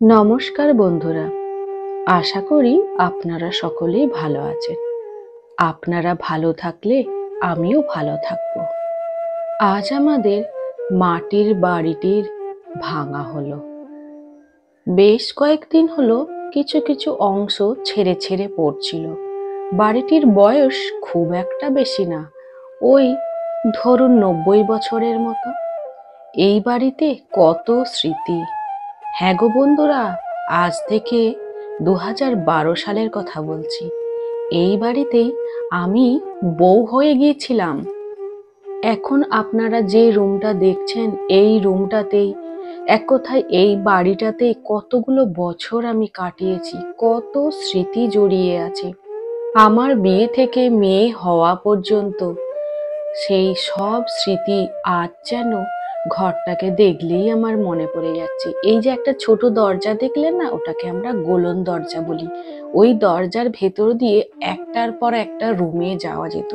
নমস্কার বন্ধুরা, আশা করি আপনারা সকলেই ভালো আছেন। আপনারা ভালো থাকলে আমিও ভালো থাকব। আজ আমাদের মাটির বাড়িটির ভাঙা হলো। বেশ কয়েকদিন হলো কিছু কিছু অংশ ছেড়ে ছেড়ে পড়ছিল। বাড়িটির বয়স খুব একটা বেশি না, ওই ধরুন 90 বছরের মতো। এই বাড়িতে কত স্মৃতি। হ্যাঁ গো বন্ধুরা, আজ থেকে 2012 সালের কথা বলছি। এই বাড়িতেই আমি বউ হয়ে গিয়েছিলাম। এখন আপনারা যে রুমটা দেখছেন, এই রুমটাতেই, এক কথায় এই বাড়িটাতেই কতগুলো বছর আমি কাটিয়েছি, কত স্মৃতি জড়িয়ে আছে। আমার বিয়ে থেকে মেয়ে হওয়া পর্যন্ত সেই সব স্মৃতি আজ যেন ঘরটাকে দেখলেই আমার মনে পড়ে যাচ্ছে। এই যে একটা ছোট দরজা দেখলেন না, ওটাকে আমরা গোলন দরজা বলি। ওই দরজার ভেতর দিয়ে একটার পর একটা রুমে যাওয়া যেত।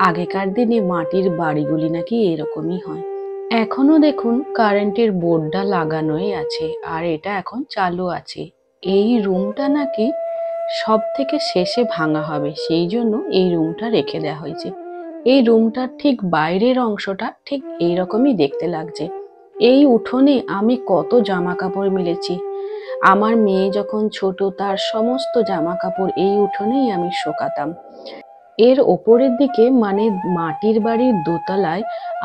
আগেকার দিনে মাটির বাড়িগুলি নাকি এরকমই হয়। এখনো দেখুন কারেন্টের বোর্ডটা লাগানোই আছে, আর এটা এখন চালু আছে। এই রুমটা নাকি সব থেকে শেষে ভাঙা হবে, সেই জন্য এই রুমটা রেখে দেওয়া হয়েছে। এই রুমটার ঠিক বাইরের অংশটা ঠিক এইরকমই দেখতে লাগছে। এই উঠোনে আমি কত জামা কাপড় মিলেছি। আমার মেয়ে যখন ছোট, তার সমস্ত জামা কাপড় এই উঠোনেই আমি শোকাতাম। এর ওপরের দিকে মানে মাটির বাড়ির দোতলায়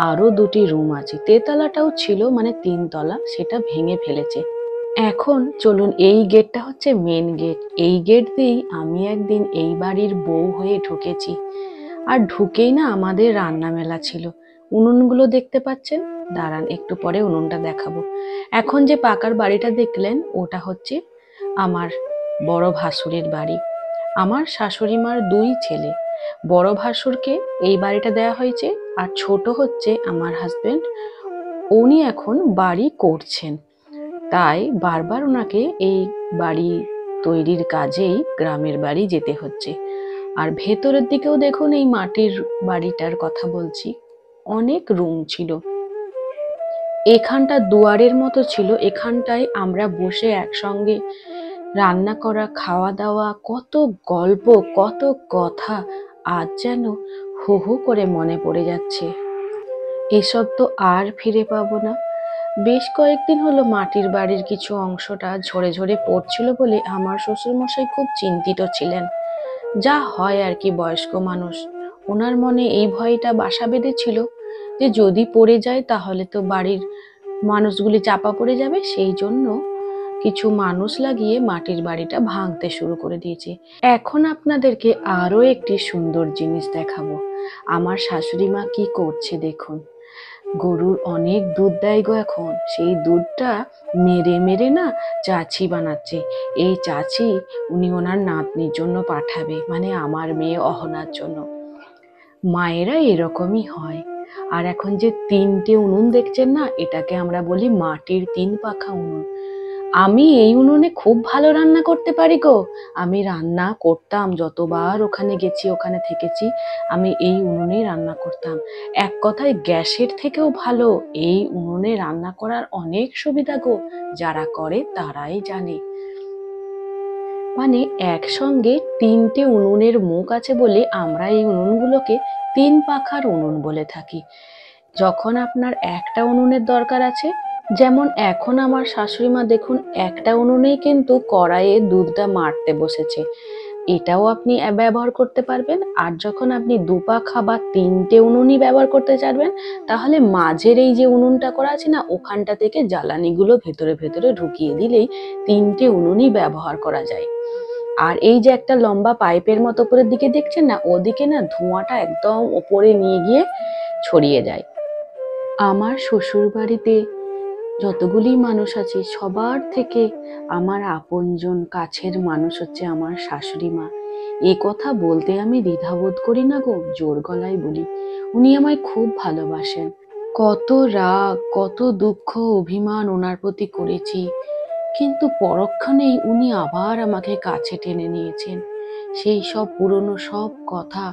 আরো দুটি রুম আছে, তেতলাটাও ছিল, মানে 3 তলা, সেটা ভেঙে ফেলেছে। এখন চলুন, এই গেটটা হচ্ছে মেন গেট। এই গেট দিয়েই আমি একদিন এই বাড়ির বউ হয়ে ঢুকেছি। আর ঢুকেই না আমাদের রান্না মেলা ছিল। উনুনগুলো দেখতে পাচ্ছেন, দাঁড়ান একটু পরে উনুনটা দেখাবো। এখন যে পাকার বাড়িটা দেখলেন, ওটা হচ্ছে আমার বড় ভাসুরের বাড়ি। আমার শাশুড়ি মার 2 ছেলে। বড় ভাসুরকে এই বাড়িটা দেওয়া হয়েছে, আর ছোট হচ্ছে আমার হাজবেন্ড। উনি এখন বাড়ি করছেন, তাই বারবার ওনাকে এই বাড়ি তৈরির কাজেই গ্রামের বাড়ি যেতে হচ্ছে। আর ভেতরের দিকেও দেখুন, এই মাটির বাড়িটার কথা বলছি, অনেক রুম ছিল। এখানটা দুয়ারের মতো ছিল, এখানটায় আমরা বসে একসঙ্গে রান্না করা, খাওয়া দাওয়া, কত গল্প, কত কথা আজ যেন হু হু করে মনে পড়ে যাচ্ছে। এসব তো আর ফিরে পাবো না। বেশ কয়েকদিন হলো মাটির বাড়ির কিছু অংশটা ঝরে ঝরে পড়ছিল বলে আমার শ্বশুরমশাই খুব চিন্তিত ছিলেন। যা হয় আর কি, বয়স্ক মানুষ, ওনার মনে এই ভয়টা বাসা বেঁধেছিল যে যদি পড়ে যায় তাহলে তো বাড়ির মানুষগুলি চাপা পড়ে যাবে। সেই জন্য কিছু মানুষ লাগিয়ে মাটির বাড়িটা ভাঙতে শুরু করে দিয়েছে। এখন আপনাদেরকে আরো একটি সুন্দর জিনিস দেখাবো। আমার শাশুড়ি মা কি করছে দেখুন। গরুর অনেক দুধ দেয় গো এখন, সেই দুধটা মেরে মেরে না চাছি বানাচ্ছে। এই চাছি উনি ওনার নাতনির জন্য পাঠাবে, মানে আমার মেয়ে অহনার জন্য। মায়েরা এরকমই হয়। আর এখন যে 3টে উনুন দেখছেন না, এটাকে আমরা বলি মাটির 3 পাখা উনুন। আমি এই উনুনে খুব ভালো রান্না করতে পারি গো। আমি রান্না করতাম, যতবার ওখানে গেছি, ওখানে থেকেছি, আমি এই উনুনেই রান্না করতাম। এক কথায় গ্যাসের থেকেও ভালো এই উনুনে রান্না করার অনেক সুবিধা গো, যারা করে তারাই জানে। মানে একসঙ্গে 3টে উনুনের মুখ আছে বলে আমরা এই উনুনগুলোকে 3 পাখার উনুন বলে থাকি। যখন আপনার একটা উনুনের দরকার আছে, যেমন এখন আমার শাশুড়ি মা দেখুন একটা উনুনেই কিন্তু কড়াইয়ে দুধটা মারতে বসেছে, এটাও আপনি ব্যবহার করতে পারবেন। আর যখন আপনি 2 পাখা বা 3টে উনুনই ব্যবহার করতে চাইবেন, তাহলে মাঝের এই যে উনুনটা করা আছে না, ওখানটা থেকে জ্বালানিগুলো ভেতরে ভেতরে ঢুকিয়ে দিলেই 3টে উনুনই ব্যবহার করা যায়। আর এই যে একটা লম্বা পাইপের মতো উপরের দিকে দেখছেন না, ওদিকে না ধোঁয়াটা একদম ওপরে নিয়ে গিয়ে ছড়িয়ে যায়। আমার শ্বশুর বাড়িতে যতগুলি মানুষ আছে, সবার থেকে আমার আপনজন কাছের মানুষ হচ্ছে আমার শাশুড়ি মা। এ কথা বলতে আমি দ্বিধাবোধ করি না গো, জোর গলায় বলি। উনি আমায় খুব ভালোবাসেন। কত রাগ, কত দুঃখ, অভিমান ওনার প্রতি করেছি, কিন্তু পরক্ষণেই উনি আবার আমাকে কাছে টেনে নিয়েছেন। সেই সব পুরনো সব কথা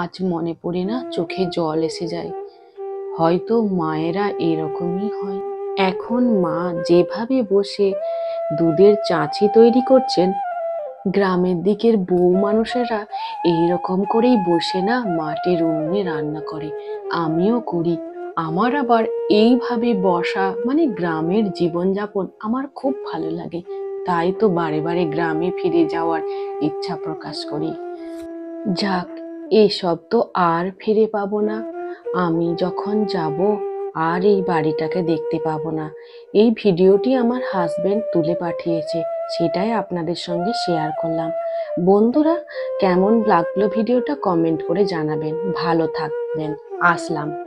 আজ মনে পড়ে না চোখে জল এসে যায়। হয়তো মায়েরা এরকমই হয়। এখন মা যেভাবে বসে দুধের চাঁচি তৈরি করছেন। গ্রামের দিকের বউ মানুষেরা এইরকম করেই বসে না মাটির উনুনে রান্না করে, আমিও করি। আমার আবার এইভাবে বসা মানে গ্রামের জীবনযাপন আমার খুব ভালো লাগে, তাই তো বারে বারে গ্রামে ফিরে যাওয়ার ইচ্ছা প্রকাশ করি। যাক, এসব তো আর ফিরে পাবো না। আমি যখন যাব আর এই বাড়িটাকে দেখতে পাবো না। এই ভিডিওটি আমার হাজবেন্ড তুলে পাঠিয়েছে, সেটাই আপনাদের সঙ্গে শেয়ার করলাম। বন্ধুরা, কেমন লাগলো ভিডিওটা কমেন্ট করে জানাবেন। ভালো থাকবেন। আসলাম।